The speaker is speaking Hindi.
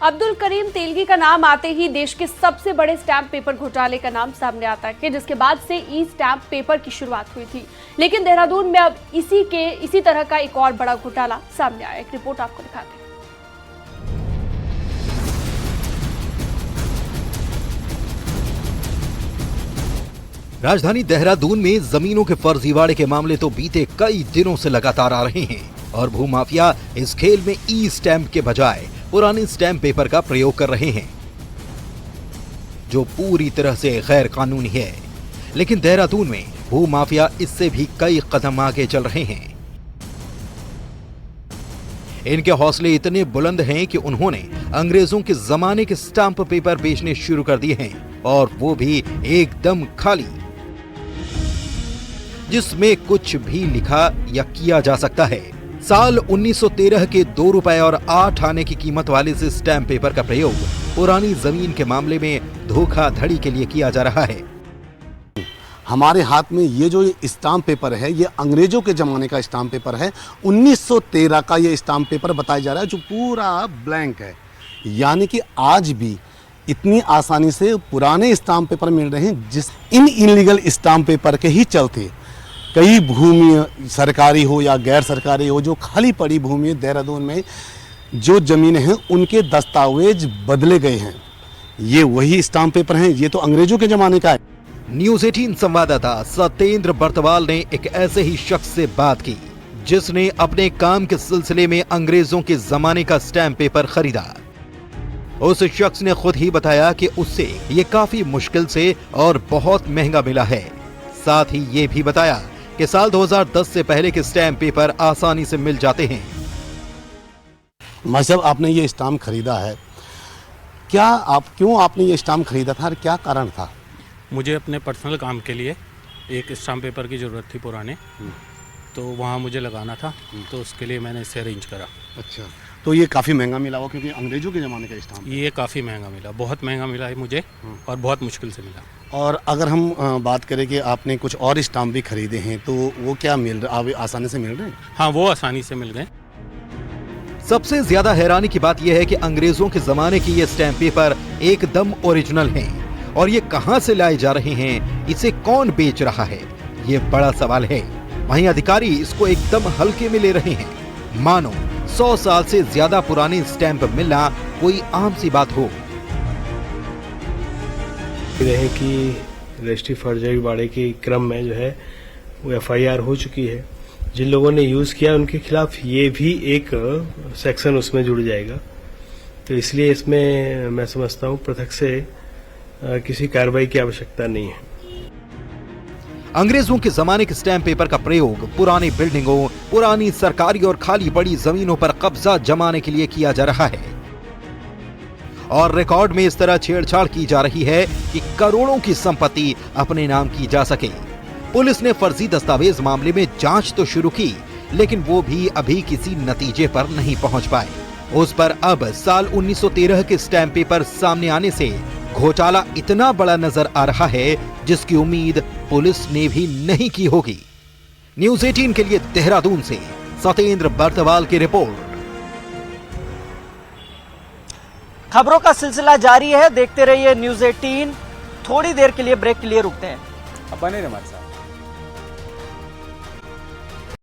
अब्दुल करीम तेलगी का नाम आते ही देश के सबसे बड़े स्टैंप पेपर घोटाले का नाम सामने आता है, जिसके बाद से ई स्टैंप पेपर की शुरुआत हुई थी। लेकिन देहरादून में अब इसी तरह का एक और बड़ा घोटाला सामने आया। एक रिपोर्ट आपको दिखाते हैं। राजधानी देहरादून में जमीनों के फर्जीवाड़े के मामले तो बीते कई दिनों से लगातार आ रहे हैं और भूमाफिया इस खेल में ई स्टैंप के बजाय पुराने स्टैंप पेपर का प्रयोग कर रहे हैं, जो पूरी तरह से गैर कानूनी है। लेकिन देहरादून में भूमाफिया इससे भी कई कदम आगे चल रहे हैं। इनके हौसले इतने बुलंद हैं कि उन्होंने अंग्रेजों के जमाने के स्टाम्प पेपर बेचने शुरू कर दिए हैं, और वो भी एकदम खाली, जिसमें कुछ भी लिखा या किया जा सकता है। साल 1913 के 2 रुपए और 8 आने की कीमत वाले इस स्टैम्प पेपर का प्रयोग पुरानी जमीन के मामले में धोखाधड़ी के लिए किया जा रहा है। हमारे हाथ में ये जो स्टाम्प पेपर है, ये अंग्रेजों के ज़माने का स्टाम्प पेपर है। 1913 का ये स्टाम्प पेपर बताया जा रहा है, जो पूरा ब्लैंक है। यानी कि आज भी इतनी आसानी से पुराने स्टाम्प पेपर मिल रहे हैं, जिस इन इलीगल स्टाम्प पेपर के ही चलते कई भूमि सरकारी हो या गैर सरकारी हो, जो खाली पड़ी भूमि देहरादून में जो ज़मीनें हैं, उनके दस्तावेज बदले गए हैं। ये वही स्टाम्प पेपर हैं, ये तो अंग्रेजों के ज़माने का है। न्यूज़ 18 संवाददाता सत्येंद्र बर्तवाल ने एक ऐसे ही शख्स से बात की, जिसने अपने काम के सिलसिले में अंग्रेजों के जमाने का स्टैम्प पेपर खरीदा। उस शख्स ने खुद ही बताया कि उससे ये काफी मुश्किल से और बहुत महंगा मिला है। साथ ही ये भी बताया कि साल 2010 से पहले के स्टैम्प पेपर आसानी से मिल जाते हैं। मतलब आपने ये स्टाम्प खरीदा है, क्यों आपने ये स्टाम्प खरीदा था और क्या कारण था? मुझे अपने पर्सनल काम के लिए एक स्टाम्प पेपर की ज़रूरत थी पुराने, तो वहाँ मुझे लगाना था, तो उसके लिए मैंने इसे अरेंज करा। अच्छा, तो ये काफ़ी महंगा मिला हुआ, क्योंकि अंग्रेजों के ज़माने का स्टाम्प ये काफ़ी महंगा मिला, बहुत महंगा मिला है मुझे, और बहुत मुश्किल से मिला। और अगर हम बात करें कि आपने कुछ और स्टाम्प भी खरीदे हैं, तो वो क्या मिल रहा, आसानी से मिल रहे हैं? हाँ, वो आसानी से मिल गए। सबसे ज्यादा हैरानी की बात यह है कि अंग्रेजों के जमाने की ये स्टैम्प पेपर एकदम ओरिजिनल हैं, और ये कहां से लाए जा रहे हैं, इसे कौन बेच रहा है, ये बड़ा सवाल है। वहीं अधिकारी इसको एकदम हल्के में ले रहे हैं, मानो 100 साल से ज्यादा पुराने स्टैंप मिलना कोई आम सी बात हो। रहे कि रजिस्ट्री फर्जीवाड़े के क्रम में जो है वो FIR हो चुकी है। जिन लोगों ने यूज़ किया उनके खिलाफ ये भी एक सेक्शन उसमें जुड़ जाएगा, तो इसलिए इसमें मैं समझता हूँ पृथक से किसी कार्रवाई की आवश्यकता नहीं है। अंग्रेजों के जमाने के स्टैम्प पेपर का प्रयोग पुरानी बिल्डिंगों, पुरानी सरकारी और खाली पड़ी जमीनों पर कब्जा जमाने के लिए किया जा रहा है, और रिकॉर्ड में इस तरह छेड़छाड़ की जा रही है कि करोड़ों की संपत्ति अपने नाम की जा सके। पुलिस ने फर्जी दस्तावेज मामले में जांच तो शुरू की, लेकिन वो भी अभी किसी नतीजे पर नहीं पहुंच पाए। उस पर अब साल 1913 के स्टैम्प पेपर सामने आने से घोटाला इतना बड़ा नजर आ रहा है, जिसकी उम्मीद पुलिस ने भी नहीं की होगी। न्यूज़ 18 के लिए देहरादून से सत्येंद्र बर्तवाल की रिपोर्ट। खबरों का सिलसिला जारी है, देखते रहिए न्यूज़ 18। थोड़ी देर के लिए ब्रेक के लिए रुकते हैं। अब बने रहिए हमारे साथ।